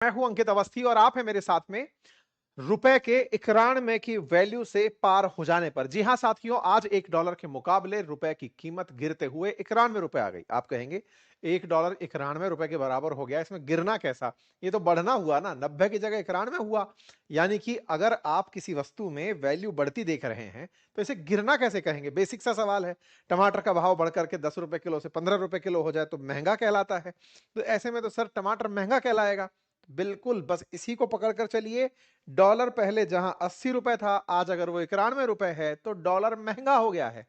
मैं हूं अंकित अवस्थी और आप हैं मेरे साथ में रुपए के 91 की वैल्यू से पार हो जाने पर। जी हां साथियों, आज $1 के मुकाबले रुपए की कीमत गिरते हुए 91 रुपए आ गई। आप कहेंगे $1 91 रुपए के बराबर हो गया, इसमें गिरना कैसा? ये तो बढ़ना हुआ ना, 90 की जगह 91 हुआ। यानी कि अगर आप किसी वस्तु में वैल्यू बढ़ती देख रहे हैं तो इसे गिरना कैसे कहेंगे? बेसिक सा सवाल है। टमाटर का भाव बढ़कर के 10 रुपए किलो से 15 रुपए किलो हो जाए तो महंगा कहलाता है। तो ऐसे में तो सर टमाटर महंगा कहलाएगा। बिल्कुल, बस इसी को पकड़ कर चलिए। डॉलर पहले जहां 80 रुपए था, आज अगर वो 91 रुपए है तो डॉलर महंगा हो गया है।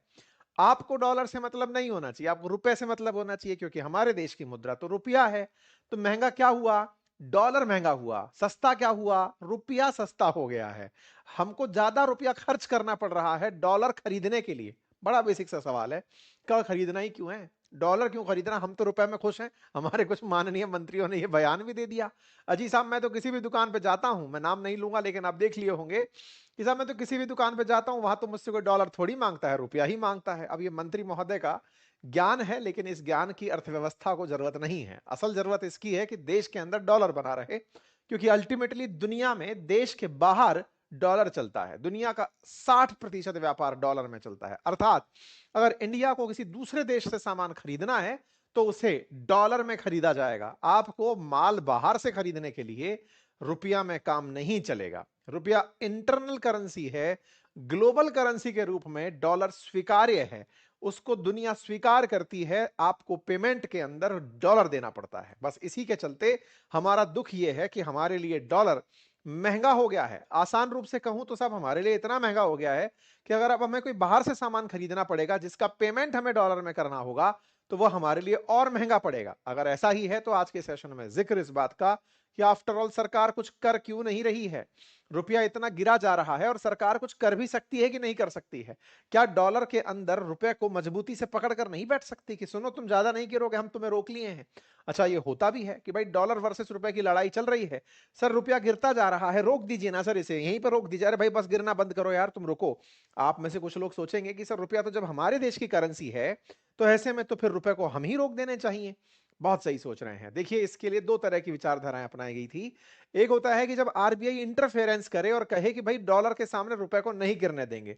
आपको डॉलर से मतलब नहीं होना चाहिए, आपको रुपए से मतलब होना चाहिए, क्योंकि हमारे देश की मुद्रा तो रुपया है। तो महंगा क्या हुआ? डॉलर महंगा हुआ। सस्ता क्या हुआ? रुपया सस्ता हो गया है। हमको ज्यादा रुपया खर्च करना पड़ रहा है डॉलर खरीदने के लिए। बड़ा बेसिक सा सवाल है, क्या खरीदना ही क्यों है? डॉलर क्यों खरीदना? हम तो रुपए में खुश हैं। हमारे कुछ माननीय मंत्रियों ने यह बयान भी दे दिया। अजी साहब, मैं तो किसी भी दुकान पे जाता हूं, मैं नाम नहीं लूंगा लेकिन आप देख लिए होंगे कि साहब मैं तो किसी भी दुकान पे जाता हूं, वहां तो मुझसे कोई डॉलर थोड़ी मांगता है, रुपया ही मांगता है। अब ये मंत्री महोदय का ज्ञान है, लेकिन इस ज्ञान की अर्थव्यवस्था को जरूरत नहीं है। असल जरूरत इसकी है कि देश के अंदर डॉलर बना रहे, क्योंकि अल्टीमेटली दुनिया में देश के बाहर डॉलर चलता है। दुनिया का 60% व्यापार डॉलर में चलता है। अर्थात अगर इंडिया को किसी दूसरे देश से सामान खरीदना है तो उसे डॉलर में खरीदा जाएगा। आपको माल बाहर से खरीदने के लिए रुपया में काम नहीं चलेगा। रुपया इंटरनल करेंसी है, ग्लोबल करेंसी के रूप में डॉलर स्वीकार्य है, उसको दुनिया स्वीकार करती है। आपको पेमेंट के अंदर डॉलर देना पड़ता है। बस इसी के चलते हमारा दुख यह है कि हमारे लिए डॉलर महंगा हो गया है। आसान रूप से कहूं तो साहब, हमारे लिए इतना महंगा हो गया है कि अगर अब हमें कोई बाहर से सामान खरीदना पड़ेगा जिसका पेमेंट हमें डॉलर में करना होगा, तो वह हमारे लिए और महंगा पड़ेगा। अगर ऐसा ही है तो आज के सेशन में जिक्र इस बात का कि आफ्टर ऑल सरकार कुछ कर क्यों नहीं रही है? रुपया इतना गिरा जा रहा है और सरकार कुछ कर भी सकती है कि नहीं कर सकती है? क्या डॉलर के अंदर रुपए को मजबूती से पकड़ कर नहीं बैठ सकती कि सुनो, तुम ज्यादा नहीं गिरोगे, हम तुम्हें रोक लिए हैं? अच्छा, ये होता भी है कि भाई डॉलर वर्सेस रुपए की लड़ाई चल रही है, सर रुपया गिरता जा रहा है, रोक दीजिए ना सर, इसे यहीं पर रोक दीजिए। अरे भाई बस गिरना बंद करो यार, तुम रुको। आप में से कुछ लोग सोचेंगे कि सर रुपया तो जब हमारे देश की करेंसी है तो ऐसे में तो फिर रुपए को हम ही रोक देने चाहिए। बहुत सही सोच रहे हैं। देखिए, इसके लिए दो तरह की विचारधाराएं अपनाई गई थी। एक होता है कि जब आरबीआई इंटरफेरेंस करे और कहे कि भाई डॉलर के सामने रुपए को नहीं गिरने देंगे।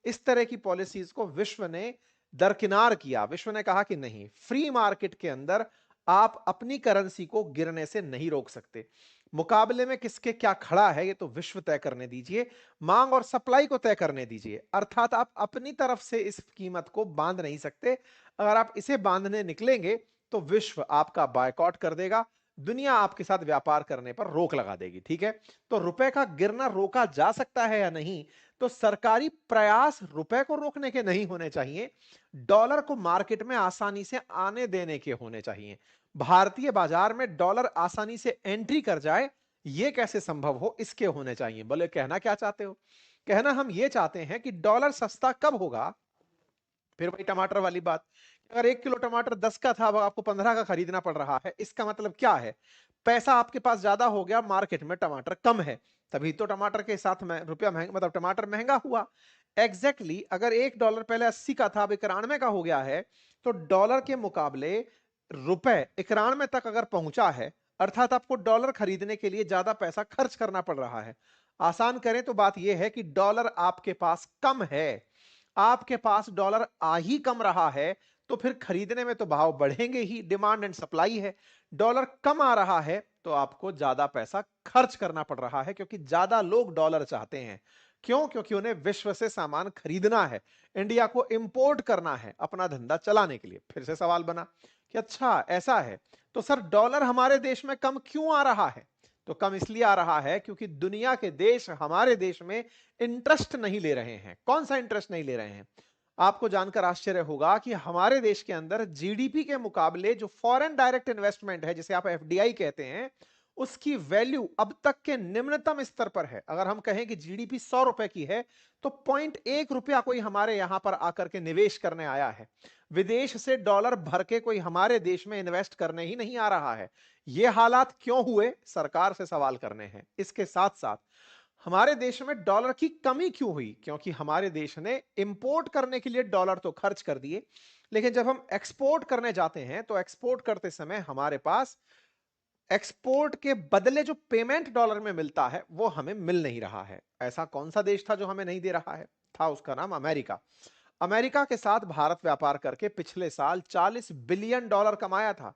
इस तरह की पॉलिसीज को विश्व ने दरकिनार किया। विश्व ने कहा कि नहीं, फ्री मार्केट के अंदर आप अपनी करेंसी को गिरने से नहीं रोक सकते। मुकाबले में किसके क्या खड़ा है ये तो विश्व तय करने दीजिए, मांग और सप्लाई को तय करने दीजिए। अर्थात आप अपनी तरफ से इस कीमत को बांध नहीं सकते। अगर आप इसे बांधने निकलेंगे तो विश्व आपका बायकॉट कर देगा, दुनिया आपके साथ व्यापार करने पर रोक लगा देगी। ठीक है, तो रुपए का गिरना रोका जा सकता है या नहीं? तो सरकारी प्रयास रुपए को रोकने के नहीं होने चाहिए, डॉलर को मार्केट में आसानी से आने देने के होने चाहिए। भारतीय बाजार में डॉलर आसानी से एंट्री कर जाए, यह कैसे संभव हो, इसके होने चाहिए। बोले कहना क्या चाहते हो? कहना हम यह चाहते हैं कि डॉलर सस्ता कब होगा? फिर वही टमाटर वाली बात, अगर 1 किलो टमाटर 10 का था, अब आपको 15 का खरीदना पड़ रहा है, इसका मतलब क्या है? पैसा आपके पास ज्यादा हो गया, मार्केट में टमाटर कम है, तभी तो टमाटर के साथ में रुपया महंगा, मतलब टमाटर महंगा हुआ। एग्जैक्टली exactly, अगर $1 पहले 80 का था, अब 91 का हो गया है, तो डॉलर के मुकाबले रुपए 91 तक अगर पहुंचा है, अर्थात आपको डॉलर खरीदने के लिए ज्यादा पैसा खर्च करना पड़ रहा है। आसान करें तो बात यह है कि डॉलर आपके पास कम है। आपके पास डॉलर आ ही कम रहा है, तो फिर खरीदने में तो भाव बढ़ेंगे ही, डिमांड एंड सप्लाई है। डॉलर कम आ रहा है तो आपको ज्यादा पैसा खर्च करना पड़ रहा है, क्योंकि ज्यादा लोग डॉलर चाहते हैं। क्यों? क्योंकि उन्हें विश्व से सामान खरीदना है, इंडिया को इंपोर्ट करना है अपना धंधा चलाने के लिए। फिर से सवाल बना कि अच्छा ऐसा है, तो सर डॉलर हमारे देश में कम क्यों आ रहा है? तो कम इसलिए आ रहा है क्योंकि दुनिया के देश हमारे देश में इंटरेस्ट नहीं ले रहे हैं। कौन सा इंटरेस्ट नहीं ले रहे हैं? आपको जानकर आश्चर्य होगा कि हमारे देश के अंदर जीडीपी के मुकाबले जो फॉरेन डायरेक्ट इन्वेस्टमेंट है, जिसे आप एफडीआई कहते हैं, उसकी वैल्यू अब तक के निम्नतम स्तर पर है। अगर हम कहें कि जीडीपी 100 रुपए की है, तो 0.1 रुपया कोई हमारे यहां पर आकर के निवेश करने आया है। विदेश से डॉलर भर के कोई हमारे देश में इन्वेस्ट करने ही नहीं आ रहा है। ये हालात क्यों हुए, सरकार से सवाल करने हैं। इसके साथ साथ हमारे देश में डॉलर की कमी क्यों हुई? क्योंकि हमारे देश ने इंपोर्ट करने के लिए डॉलर तो खर्च कर दिए, लेकिन जब हम एक्सपोर्ट करने जाते हैं तो एक्सपोर्ट करते समय हमारे पास एक्सपोर्ट के बदले जो पेमेंट डॉलर में मिलता है वो हमें मिल नहीं रहा है। ऐसा कौन सा देश था जो हमें नहीं दे रहा है? था उसका नाम अमेरिका। अमेरिका के साथ भारत व्यापार करके पिछले साल 40 बिलियन डॉलर कमाया था।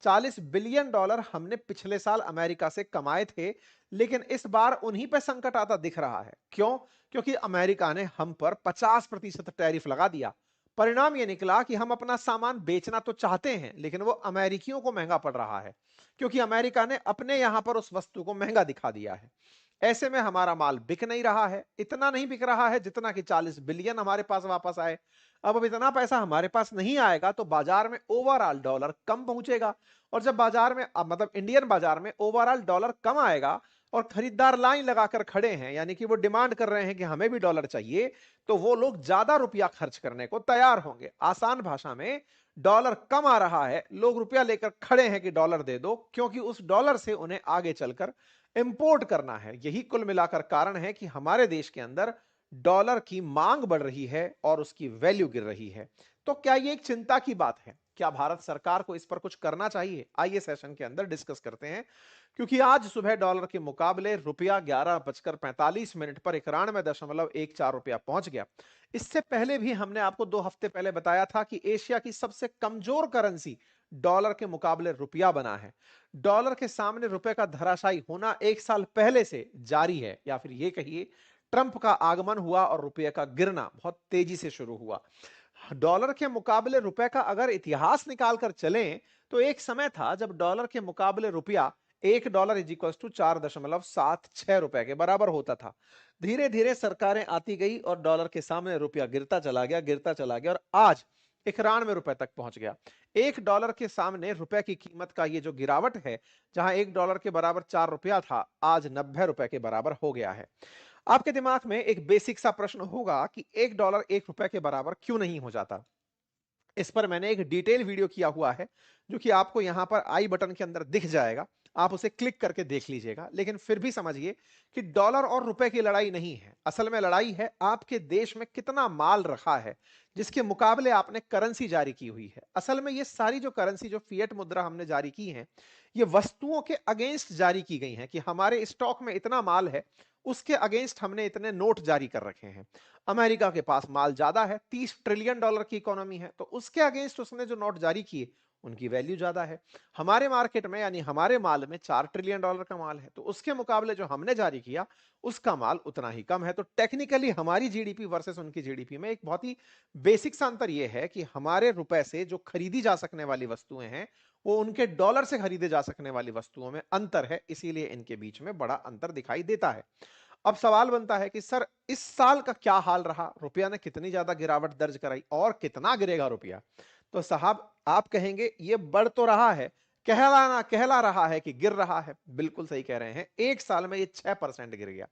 40 बिलियन डॉलर हमने पिछले साल अमेरिका से कमाए थे, लेकिन इस बार उन्हीं पे संकट आता दिख रहा है। क्यों? क्योंकि अमेरिका ने हम पर 50% टैरिफ लगा दिया। परिणाम यह निकला कि हम अपना सामान बेचना तो चाहते हैं, लेकिन वो अमेरिकियों को महंगा पड़ रहा है, क्योंकि अमेरिका ने अपने यहां पर उस वस्तु को महंगा दिखा दिया है। ऐसे में हमारा माल बिक नहीं रहा है, इतना नहीं बिक रहा है जितना कि 40 बिलियन हमारे पास वापस आए। अब इतना पैसा हमारे पास नहीं आएगा तो बाजार में ओवरऑल डॉलर कम पहुंचेगा, और जब बाजार में मतलब इंडियन बाजार में ओवरऑल डॉलर कम आएगा और खरीदार लाइन लगाकर खड़े हैं, यानी कि वो डिमांड कर रहे हैं कि हमें भी डॉलर चाहिए, तो वो लोग ज्यादा रुपया खर्च करने को तैयार होंगे। आसान भाषा में, डॉलर कम आ रहा है, लोग रुपया लेकर खड़े हैं कि डॉलर दे दो, क्योंकि उस डॉलर से उन्हें आगे चलकर इंपोर्ट करना है। यही कुल मिलाकर कारण है कि हमारे देश के अंदर डॉलर की मांग बढ़ रही है और उसकी वैल्यू गिर रही है। तो क्या ये एक चिंता की बात है? क्या भारत सरकार को इस पर कुछ करना चाहिए? आइए सेशन के अंदर डिस्कस करते हैं। क्योंकि आज सुबह डॉलर के मुकाबले रुपया 11:45 पर 91.14 रुपया पहुंच गया। इससे पहले भी हमने आपको 2 हफ्ते पहले बताया था कि एशिया की सबसे कमजोर करेंसी डॉलर के मुकाबले रुपया बना है। डॉलर के सामने रुपए का धराशायी होना 1 साल पहले से जारी है, या फिर ये कहिए ट्रंप का आगमन हुआ और रुपये का गिरना बहुत तेजी से शुरू हुआ। डॉलर के मुकाबले रुपए का अगर इतिहास निकाल कर चलें, तो एक समय था जब डॉलर के मुकाबले रुपया $1 = 4.76 के बराबर होता था। धीरे धीरे सरकारें आती गई और डॉलर के सामने रुपया गिरता चला गया और आज 91 रुपए तक पहुंच गया। $1 के सामने रुपए की कीमत का ये जो गिरावट है, जहां $1 के बराबर 4 रुपया था, आज 90 रुपए के बराबर हो गया है। आपके दिमाग में एक बेसिक सा प्रश्न होगा कि $1 1 रुपए के बराबर क्यों नहीं हो जाता? इस पर मैंने एक डिटेल वीडियो किया हुआ है, जो कि आपको यहां पर आई बटन के अंदर दिख जाएगा। आप उसे क्लिक करके देख लीजिएगा। लेकिन फिर भी समझिए कि डॉलर और रुपए की लड़ाई नहीं है। असल में लड़ाई है आपके देश में कितना माल रखा है, जिसके मुकाबले आपने करेंसी जारी की हुई है। असल में ये सारी जो करेंसी, जो फिएट मुद्रा हमने जारी की है, ये वस्तुओं के अगेंस्ट जारी की गई हैं कि हमारे स्टॉक में इतना माल है, उसके अगेंस्ट हमने इतने नोट जारी कर रखे हैं। अमेरिका के पास माल ज्यादा है, $30 ट्रिलियन की इकोनॉमी है, तो उसके अगेंस्ट उसने जो नोट जारी किए उनकी वैल्यू ज्यादा है। हमारे मार्केट में यानी हमारे माल में $4 ट्रिलियन का माल है, तो उसके मुकाबले जो हमने जारी किया उसका माल उतना ही कम है। तो टेक्निकली हमारी जीडीपी वर्सेस उनकी जीडीपी में एक बहुत ही बेसिक सा अंतर यह है कि हमारे रुपए से जो खरीदी जा सकने वाली वस्तुएं हैं, वो उनके डॉलर से खरीदे जा सकने वाली वस्तुओं में अंतर है, इसीलिए इनके बीच में बड़ा अंतर दिखाई देता है। अब सवाल बनता है कि सर, इस साल का क्या हाल रहा? रुपया ने कितनी ज्यादा गिरावट दर्ज कराई और कितना गिरेगा रुपया? तो साहब, आप कहेंगे ये बढ़ तो रहा है, कहला रहा है कि गिर रहा है। बिल्कुल सही कह रहे हैं। एक साल में ये 6% गिर गया।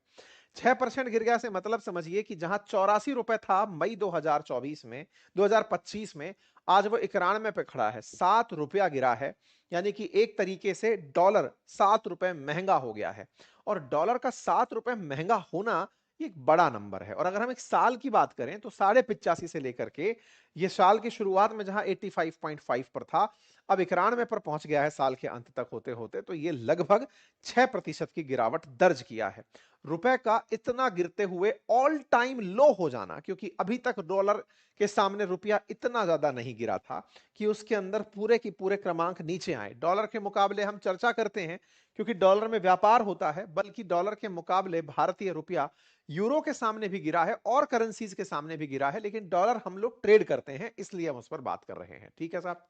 6% गिर गया से मतलब समझिए कि जहां ₹84 था मई 2024 में, 2025 में, आज वो 91 पे खड़ा है। ₹7 गिरा है, यानी कि एक तरीके से डॉलर ₹7 महंगा हो गया है। और डॉलर का ₹7 महंगा होना ये एक बड़ा नंबर है। और अगर हम एक साल की बात करें तो 85.5 से लेकर के ये साल की शुरुआत में जहां 85.5 पर था, अब 91 पर पहुंच गया है साल के अंत तक होते होते। तो ये लगभग 6% की गिरावट दर्ज किया है। रुपए का इतना गिरते हुए ऑल टाइम लो हो जाना, क्योंकि अभी तक डॉलर के सामने रुपया इतना ज्यादा नहीं गिरा था कि उसके अंदर पूरे की पूरे क्रमांक नीचे आए। डॉलर के मुकाबले हम चर्चा करते हैं क्योंकि डॉलर में व्यापार होता है, बल्कि डॉलर के मुकाबले भारतीय रुपया यूरो के सामने भी गिरा है और करेंसीज के सामने भी गिरा है, लेकिन डॉलर हम लोग ट्रेड करते हैं, इसलिए हम उस पर बात कर रहे हैं। ठीक है साहब।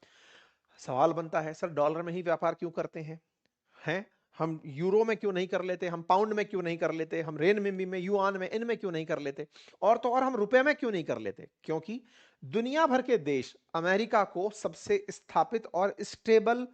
सवाल बनता है, सर डॉलर में ही व्यापार क्यों करते हैं? हम यूरो में क्यों नहीं कर लेते? हम पाउंड में क्यों नहीं कर लेते? हम रेनमिंबी में, युआन में, इनमें क्यों नहीं कर लेते? और तो और हम रुपए में क्यों नहीं कर लेते? क्योंकि दुनिया भर के देश अमेरिका को सबसे स्थापित और स्टेबल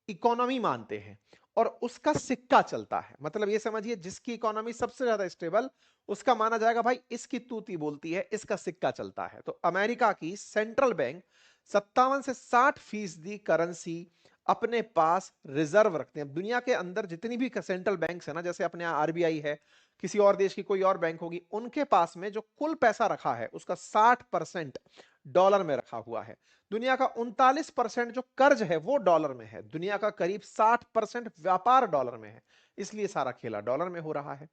इकोनॉमी मानते हैं और उसका सिक्का चलता है। मतलब ये समझिए, जिसकी इकोनॉमी सबसे ज्यादा स्टेबल, उसका माना जाएगा भाई इसकी तूती बोलती है, इसका सिक्का चलता है। तो अमेरिका की सेंट्रल बैंक 57 से 60% करेंसी अपने पास रिजर्व रखते हैं। दुनिया के अंदर जितनी भी सेंट्रल बैंक है ना, जैसे अपने यहाँ आरबीआई है, किसी और देश की कोई और बैंक होगी, उनके पास में जो कुल पैसा रखा है उसका 60% डॉलर में रखा हुआ है। दुनिया का 39% जो कर्ज है वो डॉलर में है। दुनिया का करीब 60% व्यापार डॉलर में है। इसलिए सारा खेला डॉलर में हो रहा है।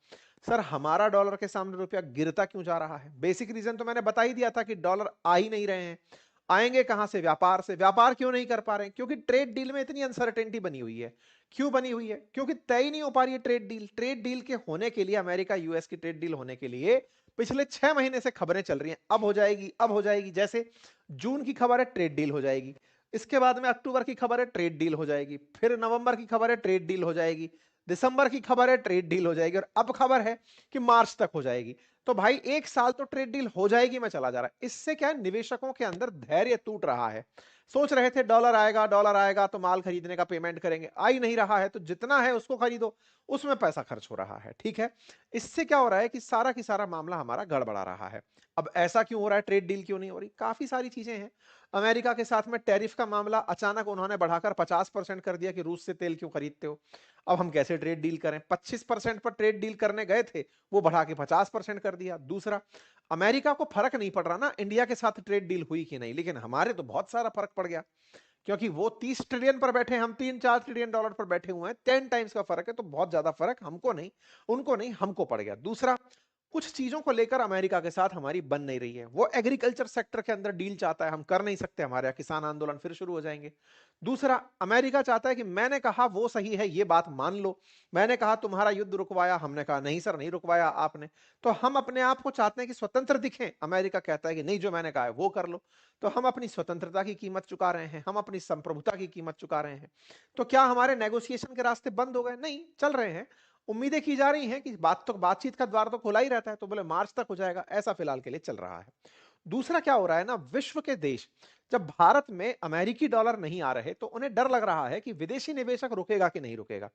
सर हमारा डॉलर के सामने रुपया गिरता क्यों जा रहा है? बेसिक रीजन तो मैंने बता ही दिया था कि डॉलर आ ही नहीं रहे हैं। आएंगे कहां से? व्यापार से। व्यापार क्यों नहीं कर पा रहे हैं? क्योंकि ट्रेड डील में इतनी अनसर्टेनिटी बनी हुई है। क्यों बनी हुई है? क्योंकि तय ही नहीं हो पा रही है ट्रेड डील। ट्रेड डील के होने के लिए, अमेरिका यूएस की ट्रेड डील होने के लिए पिछले 6 महीने से खबरें चल रही हैं, अब हो जाएगी, अब हो जाएगी। जैसे जून की खबर है ट्रेड डील हो जाएगी, इसके बाद में अक्टूबर की खबर है ट्रेड डील हो जाएगी, फिर नवंबर की खबर है ट्रेड डील हो जाएगी, दिसंबर की खबर है ट्रेड डील हो जाएगी, और अब खबर है कि मार्च तक हो जाएगी। तो भाई 1 साल तो ट्रेड डील हो जाएगी में चला जा रहा है। इससे क्या है, निवेशकों के अंदर धैर्य टूट रहा है। सोच रहे थे डॉलर आएगा तो माल खरीदने का पेमेंट करेंगे, आ ही नहीं रहा है तो जितना है उसको खरीदो, उसमें पैसा खर्च हो रहा है। ठीक है, इससे क्या हो रहा है कि सारा की सारा मामला हमारा गड़बड़ा रहा है। अब ऐसा क्यों हो रहा है, ट्रेड डील क्यों नहीं हो रही? काफी सारी चीजें हैं। अमेरिका के साथ में टैरिफ का मामला अचानक उन्होंने बढ़ाकर 50% कर दिया कि रूस से तेल क्यों खरीदते हो। अब हम कैसे ट्रेड डील करें? 25% पर ट्रेड डील करने गए थे, वो बढ़ा के 50% कर दिया। दूसरा, अमेरिका को फर्क नहीं पड़ रहा ना इंडिया के साथ ट्रेड डील हुई कि नहीं, लेकिन हमारे तो बहुत सारा फर्क पड़ गया, क्योंकि वो 30 ट्रिलियन पर बैठे, हम 3-4 ट्रिलियन डॉलर पर बैठे हुए हैं। 10 टाइम्स का फर्क है, तो बहुत ज्यादा फर्क हमको नहीं, उनको नहीं, हमको पड़ गया। दूसरा, कुछ चीजों को लेकर अमेरिका के साथ हमारी बन नहीं रही है। वो एग्रीकल्चर सेक्टर के अंदर डील चाहता है, हम कर नहीं सकते, हमारे यहाँ किसान आंदोलन फिर शुरू हो जाएंगे। दूसरा, अमेरिका चाहता है कि मैंने कहा वो सही है, ये बात मान लो। मैंने कहा तुम्हारा युद्ध रुकवाया, हमने कहा नहीं सर नहीं रुकवाया आपने। तो हम अपने आप को चाहते हैं कि स्वतंत्र दिखें, अमेरिका कहता है कि नहीं जो मैंने कहा है वो कर लो। तो हम अपनी स्वतंत्रता की कीमत चुका रहे हैं, हम अपनी संप्रभुता की कीमत चुका रहे हैं। तो क्या हमारे नेगोशिएशन के रास्ते बंद हो गए? नहीं, चल रहे हैं। उम्मीदें की जा रही हैं कि बातचीत का द्वार तो खुला ही रहता है, तो बोले मार्च तक हो जाएगा, ऐसा फिलहाल के लिए चल रहा है। दूसरा क्या हो रहा है ना, विश्व के देश जब भारत में अमेरिकी डॉलर नहीं आ रहे तो उन्हें डर लग रहा है कि विदेशी निवेशक रुकेगा कि नहीं रुकेगा।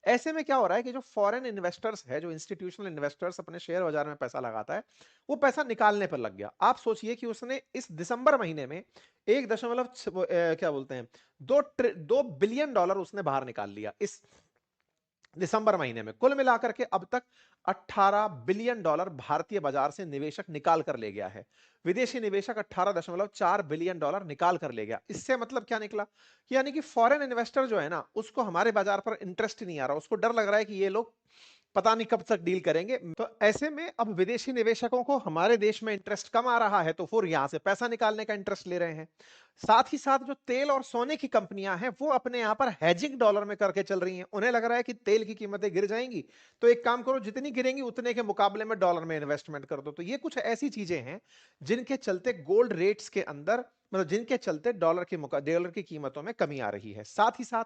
ऐसे में क्या हो रहा है कि जो फॉरेन इन्वेस्टर्स है, जो इंस्टीट्यूशनल इन्वेस्टर्स अपने शेयर बाजार में पैसा लगाता है, वो पैसा निकालने पर लग गया। आप सोचिए कि उसने इस दिसंबर महीने में 1 क्या बोलते हैं, 2 बिलियन डॉलर उसने बाहर निकाल लिया इस दिसंबर महीने में। कुल मिलाकर के अब तक 18 बिलियन डॉलर भारतीय बाजार से निवेशक निकाल कर ले गया है। विदेशी निवेशक 18.4 बिलियन डॉलर निकाल कर ले गया। इससे मतलब क्या निकला, यानी कि फॉरेन इन्वेस्टर जो है ना, उसको हमारे बाजार पर इंटरेस्ट नहीं आ रहा, उसको डर लग रहा है कि ये लोग पता नहीं कब तक डील करेंगे। तो ऐसे में अब विदेशी निवेशकों को हमारे देश में इंटरेस्ट कम आ रहा है, तो फिर यहां से पैसा निकालने का इंटरेस्ट ले रहे हैं। साथ ही साथ जो तेल और सोने की कंपनियां हैं, वो अपने यहां पर हेजिंग डॉलर में करके चल रही हैं। उन्हें लग रहा है कि तेल की कीमतें गिर जाएंगी, तो एक काम करो, जितनी गिरेंगी उतने के मुकाबले में डॉलर में इन्वेस्टमेंट कर दो। तो ये कुछ ऐसी चीजें हैं जिनके चलते गोल्ड रेट्स के अंदर, मतलब जिनके चलते डॉलर की कीमतों में कमी आ रही है। साथ ही साथ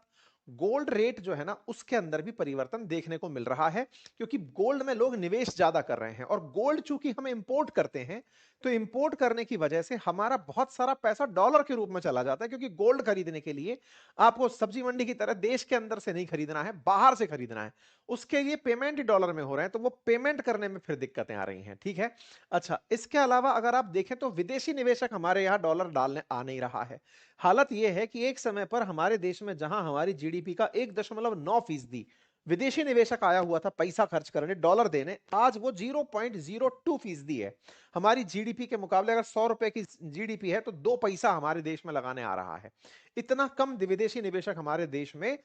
गोल्ड रेट जो है ना, उसके अंदर भी परिवर्तन देखने को मिल रहा है, क्योंकि गोल्ड में लोग निवेश ज्यादा कर रहे हैं। और गोल्ड चूंकि हम इंपोर्ट करते हैं, तो इंपोर्ट करने की वजह से हमारा बहुत सारा पैसा डॉलर के रूप में चला जाता है, क्योंकि गोल्ड खरीदने के लिए आपको सब्जी मंडी की तरह देश के अंदर से नहीं खरीदना है, बाहर से खरीदना है। उसके लिए पेमेंट डॉलर में हो रहे हैं, तो वो पेमेंट करने में फिर दिक्कतें आ रही हैं। ठीक है, अच्छा, इसके अलावा अगर आप देखें तो विदेशी निवेशक हमारे यहाँ डॉलर डालने आ नहीं रहा है। हालत यह है कि एक समय पर हमारे देश में जहां हमारी जीडीपी का 1.9% विदेशी निवेशक आया हुआ था पैसा खर्च करने, डॉलर देने, आज वो 0.02% है। हमारी जीडीपी के मुकाबले अगर 100 रुपए की जीडीपी है तो 2 पैसा हमारे देश में लगाने आ रहा है। इतना कम विदेशी निवेशक हमारे देश में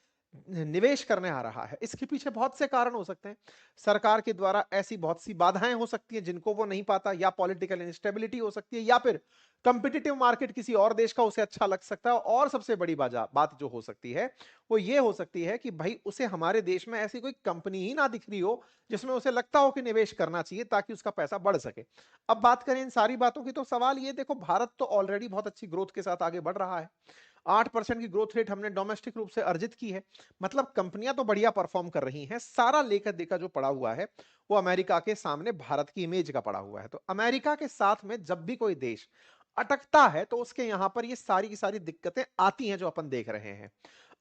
निवेश करने आ रहा है। इसके पीछे बहुत से कारण हो सकते हैं। सरकार के द्वारा ऐसी बहुत सी बाधाएं हो सकती हैं जिनको वो नहीं पाता, या पॉलिटिकल इंस्टेबिलिटी हो सकती है, या फिर कंपिटिटिव मार्केट किसी और देश का उसे अच्छा लग सकता है। और सबसे बड़ी बात जो हो सकती है वो ये हो सकती है कि भाई उसे हमारे देश में ऐसी कोई कंपनी ही ना दिख रही हो जिसमें उसे लगता हो कि निवेश करना चाहिए ताकि उसका पैसा बढ़ सके। अब बात करें इन सारी बातों की, तो सवाल ये देखो, भारत तो ऑलरेडी बहुत अच्छी ग्रोथ के साथ आगे बढ़ रहा है। 8% की ग्रोथ रेट हमने डोमेस्टिक रूप से अर्जित की है। मतलब कंपनियां तो बढ़िया परफॉर्म कर रही हैं। सारा लेकर देखा जो पड़ा हुआ है वो अमेरिका के सामने भारत की इमेज का पड़ा हुआ है। तो अमेरिका के साथ में जब भी कोई देश अटकता है तो उसके यहां पर ये सारी की सारी दिक्कतें आती हैं जो अपन देख रहे हैं।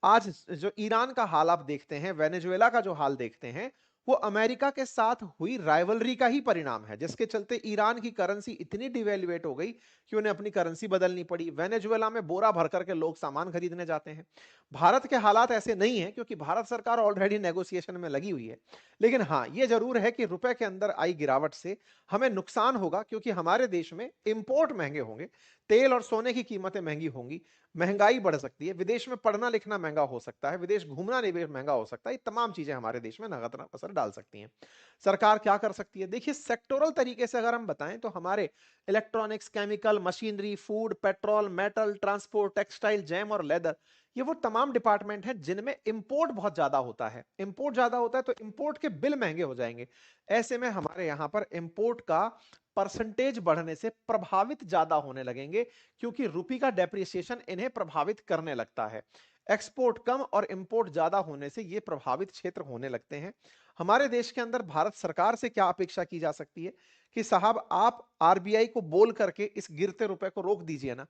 आज जो ईरान का हाल आप देखते हैं, वेनेजुएला का जो हाल देखते हैं, वो अमेरिका के साथ हुई राइवलरी का ही परिणाम है, जिसके चलते ईरान की करेंसी इतनी डिवेल्युएट हो गई कि उन्हें अपनी करेंसी बदलनी पड़ी। वेनेजुएला में बोरा भर करके लोग सामान खरीदने जाते हैं। भारत के हालात ऐसे नहीं है, क्योंकि भारत सरकार ऑलरेडी नेगोशिएशन में लगी हुई है। लेकिन हाँ, ये जरूर है कि रुपए के अंदर आई गिरावट से हमें नुकसान होगा, क्योंकि हमारे देश में इंपोर्ट महंगे होंगे। तेल और सोने की कीमतें महंगी होंगी, महंगाई बढ़ सकती है, विदेश में पढ़ना लिखना महंगा हो सकता है, विदेश घूमना निवेश महंगा हो सकता है। ये तमाम चीजें हमारे देश में नकारात्मक असर डाल सकती हैं। सरकार क्या कर सकती है? देखिए, सेक्टोरल तरीके से अगर हम बताएं तो हमारे electronics, chemical, machinery, food, petrol, metal, transport, textile, jam और लेदर, ये वो तमाम डिपार्टमेंट हैं जिनमें इंपोर्ट बहुत ज्यादा होता है। इंपोर्ट ज्यादा होता है तो इंपोर्ट के बिल महंगे हो जाएंगे। ऐसे में हमारे यहां पर इंपोर्ट का परसेंटेज बढ़ने से प्रभावित ज्यादा होने लगेंगे, क्योंकि रुपये का डेप्रिसिएशन इन्हें प्रभावित करने लगता है। एक्सपोर्ट कम और इंपोर्ट ज्यादा होने से ये प्रभावित क्षेत्र होने लगते हैं। हमारे देश के अंदर भारत सरकार से क्या अपेक्षा की जा सकती है कि साहब आप आरबीआई को बोल करके इस गिरते रुपए को रोक दीजिए ना।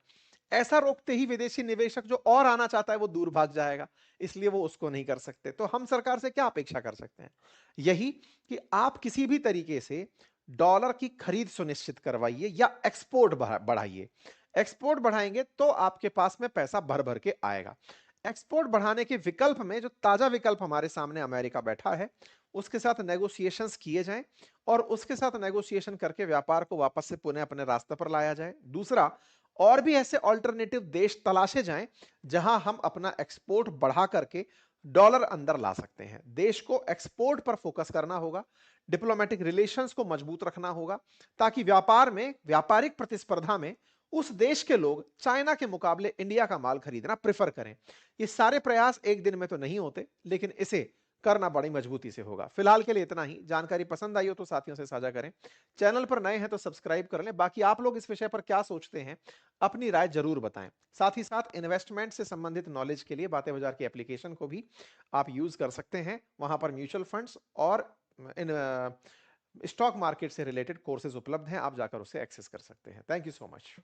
ऐसा रोकते ही विदेशी निवेशक जो और आना चाहता है वो दूर भाग जाएगा, इसलिए वो उसको नहीं कर सकते। तो हम सरकार से क्या अपेक्षा कर सकते हैं? यही कि आप किसी भी तरीके से डॉलर की खरीद सुनिश्चित करवाइए या एक्सपोर्ट बढ़ाइए। एक्सपोर्ट बढ़ाएंगे तो आपके पास में पैसा भर भर के आएगा। एक्सपोर्ट बढ़ाने के विकल्प में जो ताजा विकल्प हमारे सामने अमेरिका बैठा है, उसके साथ नेगोशिएशंस किए जाएं और उसके साथ नेगोशिएशन करके व्यापार को वापस से पुनः अपने रास्ते पर लाया जाए। दूसरा, और भी ऐसे ऑल्टरनेटिव देश तलाशे जाएं जहां हम अपना एक्सपोर्ट बढ़ा करके डॉलर अंदर ला सकते हैं। देश को एक्सपोर्ट पर फोकस करना होगा, डिप्लोमेटिक रिलेशंस को मजबूत रखना होगा, ताकि व्यापार में, व्यापारिक प्रतिस्पर्धा में उस देश के लोग चाइना के मुकाबले इंडिया का माल खरीदना प्रेफर करें। ये सारे प्रयास एक दिन में तो नहीं होते, लेकिन इसे करना बड़ी मजबूती से होगा। फिलहाल के लिए इतना ही। जानकारी पसंद आई हो तो साथियों से साझा करें। चैनल पर नए हैं तो सब्सक्राइब कर लें। बाकी आप लोग इस विषय पर क्या सोचते हैं, अपनी राय जरूर बताएं। साथ ही साथ इन्वेस्टमेंट से संबंधित नॉलेज के लिए बातें बाजार की एप्लीकेशन को भी आप यूज कर सकते हैं। वहां पर म्यूचुअल फंड्स और इन स्टॉक मार्केट से रिलेटेड कोर्सेज उपलब्ध हैं, आप जाकर उसे एक्सेस कर सकते हैं। Thank you so much.